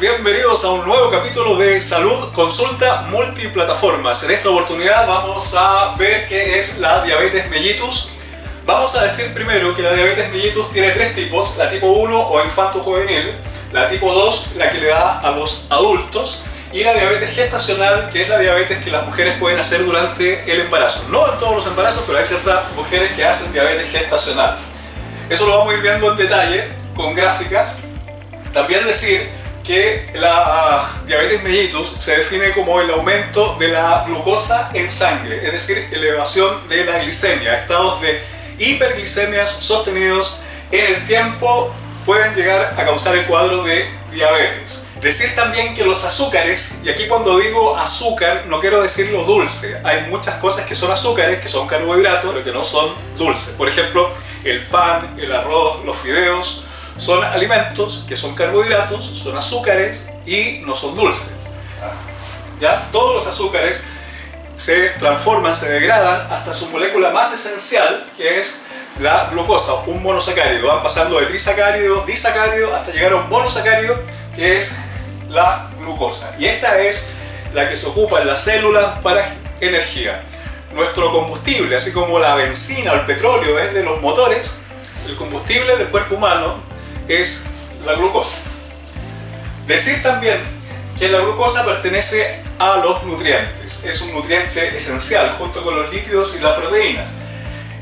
bienvenidos a un nuevo capítulo de Salud Consulta Multiplataformas. En esta oportunidad vamos a ver qué es la diabetes mellitus. Vamos a decir primero que la diabetes mellitus tiene tres tipos: la tipo 1 o infanto-juvenil, la tipo 2, la que le da a los adultos, y la diabetes gestacional, que es la diabetes que las mujeres pueden hacer durante el embarazo. No en todos los embarazos, pero hay ciertas mujeres que hacen diabetes gestacional. Eso lo vamos a ir viendo en detalle con gráficas. También decir que la diabetes mellitus se define como el aumento de la glucosa en sangre, es decir, elevación de la glicemia. Estados de hiperglicemias sostenidos en el tiempo pueden llegar a causar el cuadro de diabetes. Decir también que los azúcares, y aquí cuando digo azúcar no quiero decir lo dulce, hay muchas cosas que son azúcares, que son carbohidratos, pero que no son dulces. Por ejemplo, el pan, el arroz, los fideos son alimentos que son carbohidratos, son azúcares y no son dulces. ¿Ya? Todos los azúcares se transforman, se degradan hasta su molécula más esencial, que es la glucosa, un monosacárido. Van pasando de trisacárido, disacárido, hasta llegar a un monosacárido, que es la glucosa. Y esta es la que se ocupa en las células para energía. Nuestro combustible, así como la benzina o el petróleo es de los motores, el combustible del cuerpo humano es la glucosa. Decir también que la glucosa pertenece a los nutrientes, es un nutriente esencial junto con los lípidos y las proteínas.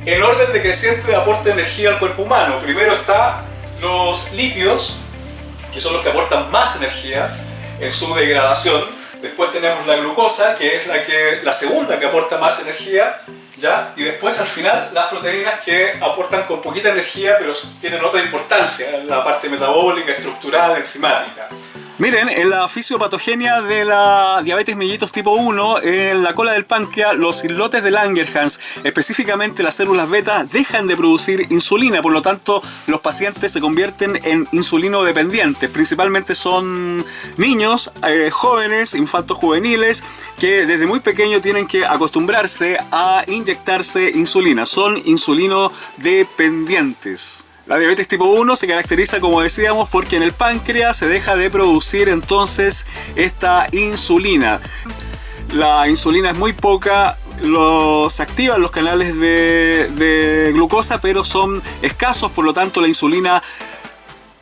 En orden decreciente de aporte de energía al cuerpo humano, primero están los lípidos, que son los que aportan más energía en su degradación. Después tenemos la glucosa, que es la segunda que aporta más energía, ¿ya? Y después al final las proteínas, que aportan con poquita energía pero tienen otra importancia en la parte metabólica, estructural, enzimática. Miren, en la fisiopatogenia de la diabetes mellitus tipo 1, en la cola del páncreas, los islotes de Langerhans, específicamente las células beta, dejan de producir insulina. Por lo tanto, los pacientes se convierten en insulinodependientes. Principalmente son niños, jóvenes, infantos juveniles, que desde muy pequeños tienen que acostumbrarse a inyectarse insulina. Son insulinodependientes. La diabetes tipo 1 se caracteriza, como decíamos, porque en el páncreas se deja de producir entonces esta insulina. La insulina es muy poca, se activan los canales de glucosa, pero son escasos, por lo tanto la insulina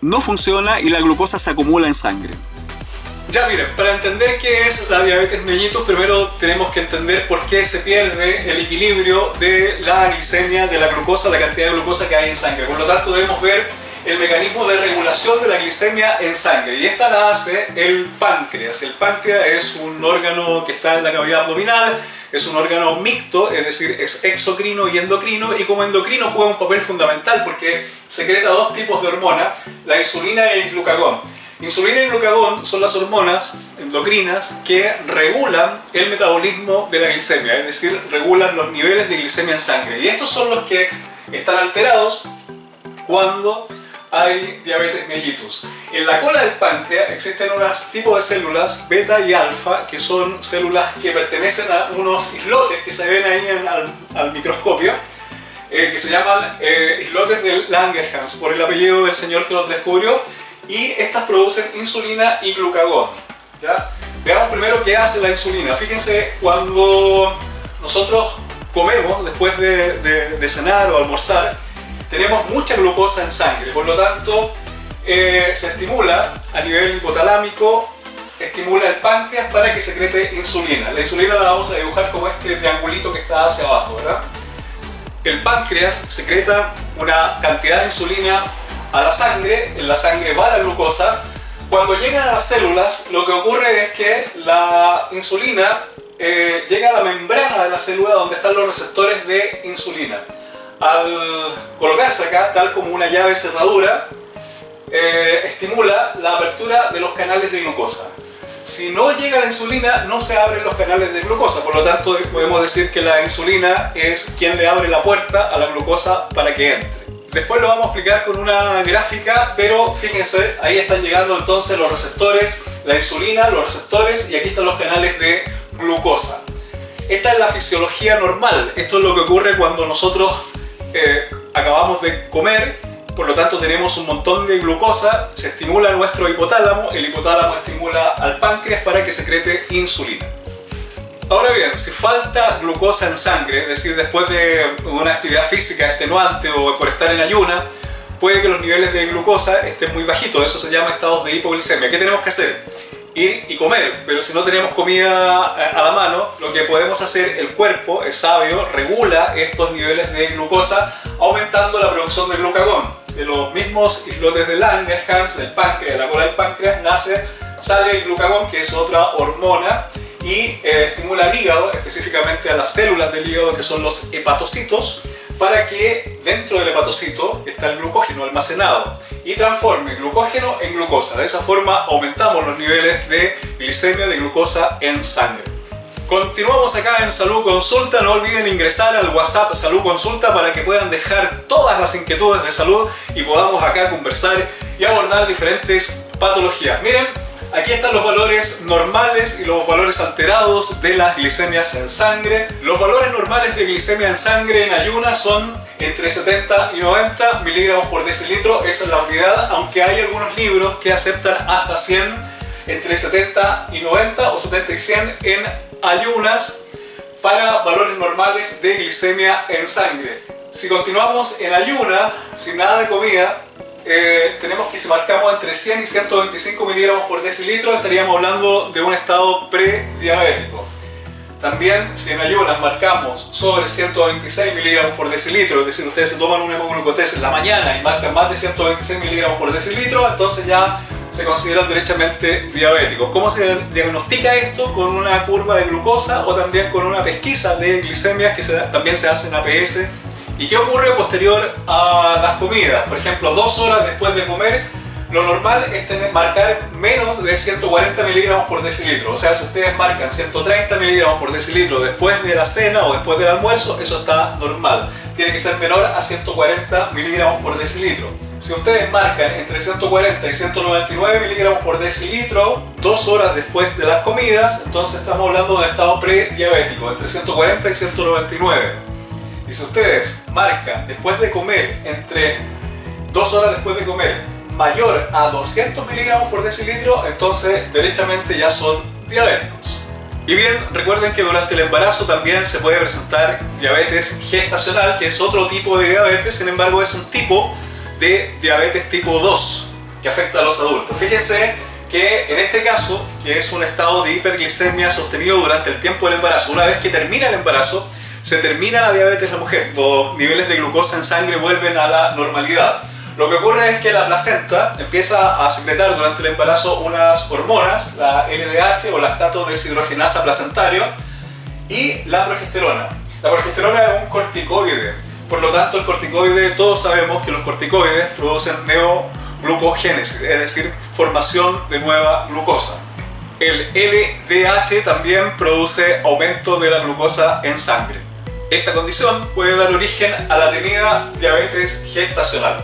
no funciona y la glucosa se acumula en sangre. Ya miren, para entender qué es la diabetes mellitus, primero tenemos que entender por qué se pierde el equilibrio de la glicemia, de la glucosa, la cantidad de glucosa que hay en sangre. Por lo tanto, debemos ver el mecanismo de regulación de la glicemia en sangre, y esta la hace el páncreas. El páncreas es un órgano que está en la cavidad abdominal, es un órgano mixto, es decir, es exocrino y endocrino, y como endocrino juega un papel fundamental porque secreta dos tipos de hormonas, la insulina y el glucagón. Insulina y glucagón son las hormonas endocrinas que regulan el metabolismo de la glicemia, es decir, regulan los niveles de glicemia en sangre. Y estos son los que están alterados cuando hay diabetes mellitus. En la cola del páncreas existen unos tipos de células, beta y alfa, que son células que pertenecen a unos islotes que se ven ahí al microscopio, que se llaman islotes de Langerhans, por el apellido del señor que los descubrió. Y estas producen insulina y glucagón, ¿ya? Veamos primero qué hace la insulina. Fíjense, cuando nosotros comemos después de cenar o almorzar, tenemos mucha glucosa en sangre, por lo tanto se estimula a nivel hipotalámico, estimula el páncreas para que secrete insulina. La insulina la vamos a dibujar como este triangulito que está hacia abajo, ¿verdad? El páncreas secreta una cantidad de insulina a la sangre, en la sangre va la glucosa. Cuando llegan a las células, lo que ocurre es que la insulina llega a la membrana de la célula donde están los receptores de insulina. Al colocarse acá, tal como una llave cerradura, estimula la apertura de los canales de glucosa. Si no llega la insulina, no se abren los canales de glucosa, por lo tanto podemos decir que la insulina es quien le abre la puerta a la glucosa para que entre. Después lo vamos a explicar con una gráfica, pero fíjense, ahí están llegando entonces los receptores, la insulina, los receptores, y aquí están los canales de glucosa. Esta es la fisiología normal. Esto es lo que ocurre cuando nosotros acabamos de comer por lo tanto tenemos un montón de glucosa, se estimula nuestro hipotálamo, el hipotálamo estimula al páncreas para que secrete insulina. Ahora bien, si falta glucosa en sangre, es decir, después de una actividad física extenuante o por estar en ayuna, puede que los niveles de glucosa estén muy bajitos, eso se llama estados de hipoglicemia. ¿Qué tenemos que hacer? Ir y comer, pero si no tenemos comida a la mano, lo que podemos hacer, el cuerpo es sabio, regula estos niveles de glucosa aumentando la producción de glucagón. De los mismos islotes de Langerhans, del páncreas, de la cola del páncreas, sale el glucagón, que es otra hormona, y estimula al hígado, específicamente a las células del hígado, que son los hepatocitos, para que dentro del hepatocito está el glucógeno almacenado y transforme glucógeno en glucosa. De esa forma aumentamos los niveles de glicemia, de glucosa en sangre. Continuamos acá en Salud Consulta. No olviden ingresar al WhatsApp Salud Consulta para que puedan dejar todas las inquietudes de salud y podamos acá conversar y abordar diferentes patologías. Miren, aquí están los valores normales y los valores alterados de las glicemias en sangre. Los valores normales de glicemia en sangre en ayunas son entre 70 y 90 miligramos por decilitro. Esa es la unidad, aunque hay algunos libros que aceptan hasta 100, entre 70 y 90 o 70 y 100 en ayunas para valores normales de glicemia en sangre. Si continuamos en ayuna, sin nada de comida, tenemos que si marcamos entre 100 y 125 miligramos por decilitro, estaríamos hablando de un estado prediabético. También si en ayunas marcamos sobre 126 miligramos por decilitro, es decir, ustedes se toman un hemoglucotés en la mañana y marcan más de 126 miligramos por decilitro, entonces ya se consideran derechamente diabéticos. ¿Cómo se diagnostica esto? Con una curva de glucosa o también con una pesquisa de glicemias que también se hace en APS. ¿Y qué ocurre posterior a las comidas? Por ejemplo, 2 horas después de comer, lo normal es marcar menos de 140 miligramos por decilitro. O sea, si ustedes marcan 130 miligramos por decilitro después de la cena o después del almuerzo, eso está normal. Tiene que ser menor a 140 miligramos por decilitro. Si ustedes marcan entre 140 y 199 miligramos por decilitro 2 horas después de las comidas, entonces estamos hablando de un estado prediabético, entre 140 y 199. Y si ustedes marcan después de comer, entre 2 horas después de comer, mayor a 200 miligramos por decilitro, entonces derechamente ya son diabéticos. Y bien, recuerden que durante el embarazo también se puede presentar diabetes gestacional, que es otro tipo de diabetes, sin embargo es un tipo de diabetes tipo 2 que afecta a los adultos. Fíjense que en este caso, que es un estado de hiperglicemia sostenido durante el tiempo del embarazo, una vez que termina el embarazo, se termina la diabetes de la mujer, los niveles de glucosa en sangre vuelven a la normalidad. Lo que ocurre es que la placenta empieza a secretar durante el embarazo unas hormonas, la LDH o lactato deshidrogenasa placentario, y la progesterona. La progesterona es un corticoide, por lo tanto el corticoide, todos sabemos que los corticoides producen neoglucogénesis, es decir, formación de nueva glucosa. El LDH también produce aumento de la glucosa en sangre. Esta condición puede dar origen a la temida diabetes gestacional.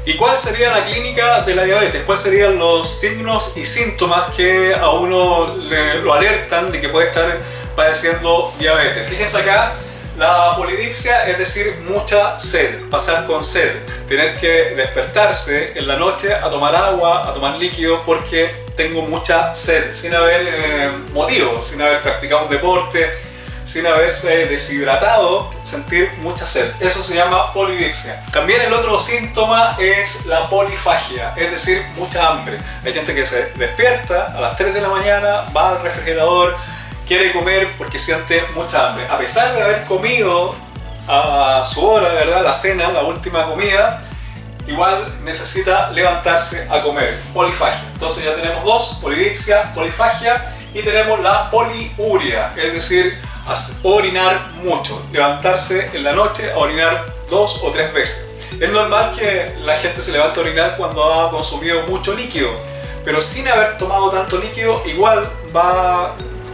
¿Y cuál sería la clínica de la diabetes? ¿Cuáles serían los signos y síntomas que a uno lo alertan de que puede estar padeciendo diabetes? Fíjense acá, la polidipsia, es decir, mucha sed, pasar con sed, tener que despertarse en la noche a tomar agua, a tomar líquido porque tengo mucha sed, sin haber motivo, sin haber practicado un deporte, sin haberse deshidratado, sentir mucha sed. Eso se llama polidipsia. También el otro síntoma es la polifagia, es decir, mucha hambre. Hay gente que se despierta a las 3 de la mañana, va al refrigerador, quiere comer porque siente mucha hambre. A pesar de haber comido a su hora, de verdad, la cena, la última comida, igual necesita levantarse a comer. Polifagia. Entonces ya tenemos dos, polidipsia, polifagia, y tenemos la poliuria, es decir, orinar mucho, levantarse en la noche a orinar 2 o 3 veces. Es normal que la gente se levante a orinar cuando ha consumido mucho líquido, pero sin haber tomado tanto líquido igual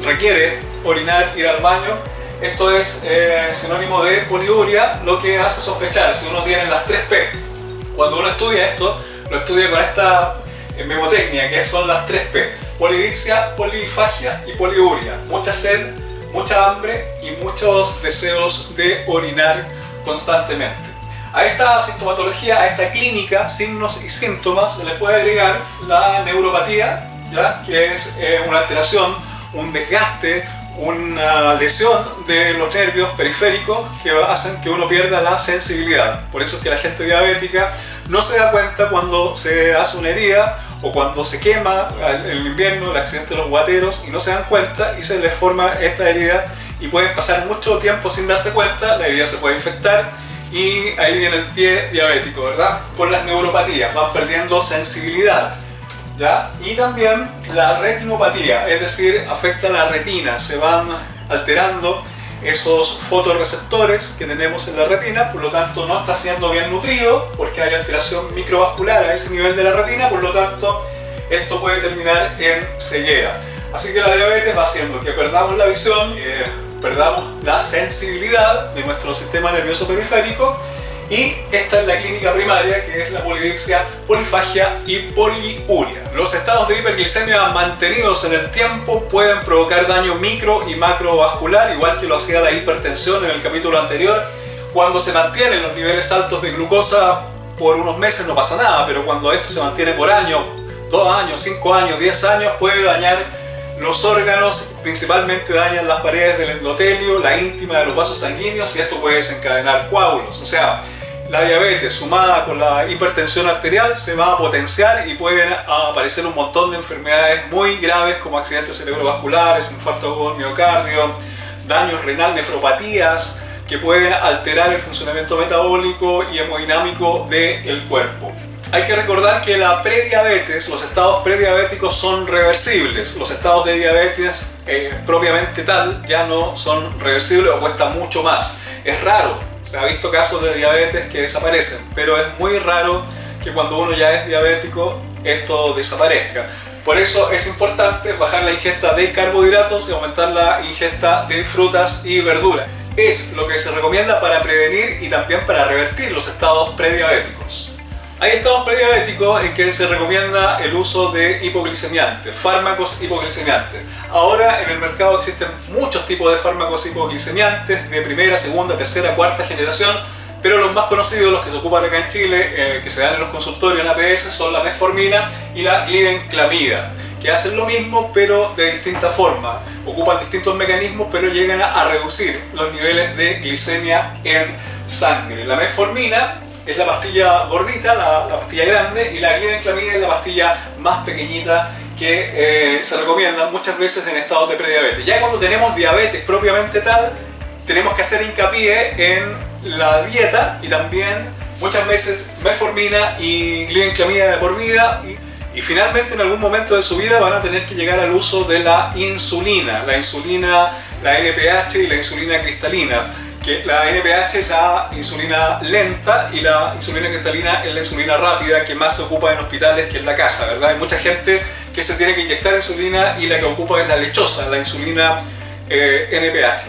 requiere orinar, ir al baño. Esto es sinónimo de poliuria, lo que hace sospechar si uno tiene las 3 P. Cuando uno estudia esto, lo estudia con esta memotecnia, que son las 3 P: polidipsia, polifagia y poliuria. Mucha sed, mucha hambre y muchos deseos de orinar constantemente. A esta sintomatología, a esta clínica, signos y síntomas, se le puede agregar la neuropatía, ¿ya? Que es una alteración, un desgaste, una lesión de los nervios periféricos que hacen que uno pierda la sensibilidad. Por eso es que la gente diabética no se da cuenta cuando se hace una herida o cuando se quema en el invierno, el accidente de los guateros, y no se dan cuenta y se les forma esta herida y pueden pasar mucho tiempo sin darse cuenta, la herida se puede infectar y ahí viene el pie diabético, ¿verdad? Por las neuropatías, van perdiendo sensibilidad, ¿ya? Y también la retinopatía, es decir, afecta la retina, se van alterando esos fotorreceptores que tenemos en la retina, por lo tanto no está siendo bien nutrido porque hay alteración microvascular a ese nivel de la retina, por lo tanto esto puede terminar en ceguera. Así que la diabetes va haciendo que perdamos la visión, perdamos la sensibilidad de nuestro sistema nervioso periférico, y esta es la clínica primaria, que es la polidipsia, polifagia y poliuria. Los estados de hiperglicemia mantenidos en el tiempo pueden provocar daño micro y macrovascular, igual que lo hacía la hipertensión en el capítulo anterior. Cuando se mantienen los niveles altos de glucosa por unos meses no pasa nada, pero cuando esto se mantiene por años, 2 años, 5 años, 10 años, puede dañar los órganos, principalmente dañan las paredes del endotelio, la íntima de los vasos sanguíneos, y esto puede desencadenar coágulos. O sea, la diabetes sumada con la hipertensión arterial se va a potenciar y pueden aparecer un montón de enfermedades muy graves como accidentes cerebrovasculares, infarto agudo del miocardio, daños renal, nefropatías que pueden alterar el funcionamiento metabólico y hemodinámico del cuerpo. Hay que recordar que la prediabetes, los estados prediabéticos son reversibles. Los estados de diabetes propiamente tal ya no son reversibles o cuestan mucho más. Es raro, se ha visto casos de diabetes que desaparecen, pero es muy raro que cuando uno ya es diabético esto desaparezca. Por eso es importante bajar la ingesta de carbohidratos y aumentar la ingesta de frutas y verduras. Es lo que se recomienda para prevenir y también para revertir los estados prediabéticos. Hay estados prediabéticos en que se recomienda el uso de hipoglicemiantes, fármacos hipoglicemiantes. Ahora en el mercado existen muchos tipos de fármacos hipoglicemiantes de primera, segunda, tercera, cuarta generación, pero los más conocidos, los que se ocupan acá en Chile, que se dan en los consultorios en APS, son la metformina y la glibenclamida, que hacen lo mismo pero de distinta forma. Ocupan distintos mecanismos pero llegan a reducir los niveles de glicemia en sangre. La metformina es la pastilla gordita, la pastilla grande, y la glibenclamida es la pastilla más pequeñita que se recomienda muchas veces en estados de prediabetes. Ya cuando tenemos diabetes propiamente tal, tenemos que hacer hincapié en la dieta y también muchas veces metformina y glibenclamida de por vida, y finalmente en algún momento de su vida van a tener que llegar al uso de la insulina, la NPH y la insulina cristalina. Que la NPH es la insulina lenta y la insulina cristalina es la insulina rápida, que más se ocupa en hospitales que en la casa, ¿verdad? Hay mucha gente que se tiene que inyectar insulina y la que ocupa es la lechosa, la insulina NPH.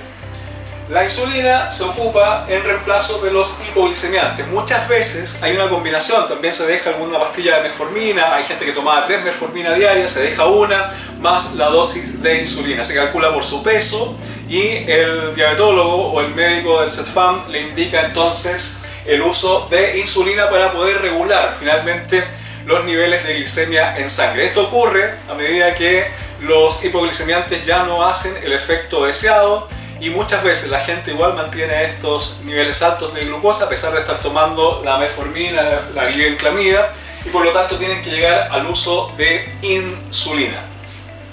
La insulina se ocupa en reemplazo de los hipoglicemiantes. Muchas veces hay una combinación, también se deja alguna pastilla de metformina, hay gente que tomaba 3 metformina diarias, se deja una más la dosis de insulina, se calcula por su peso y el diabetólogo o el médico del CETFAM le indica entonces el uso de insulina para poder regular finalmente los niveles de glicemia en sangre. Esto ocurre a medida que los hipoglicemiantes ya no hacen el efecto deseado, y muchas veces la gente igual mantiene estos niveles altos de glucosa a pesar de estar tomando la metformina, la glibenclamida, y por lo tanto tienen que llegar al uso de insulina.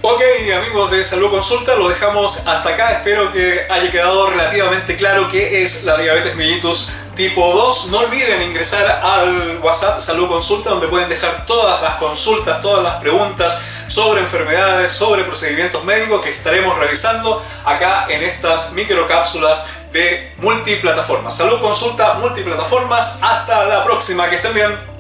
Ok, amigos de Salud Consulta, lo dejamos hasta acá. Espero que haya quedado relativamente claro qué es la diabetes mellitus tipo 2. No olviden ingresar al WhatsApp Salud Consulta, donde pueden dejar todas las consultas, todas las preguntas sobre enfermedades, sobre procedimientos médicos que estaremos revisando acá en estas microcápsulas de multiplataformas. Salud Consulta multiplataformas. Hasta la próxima, que estén bien.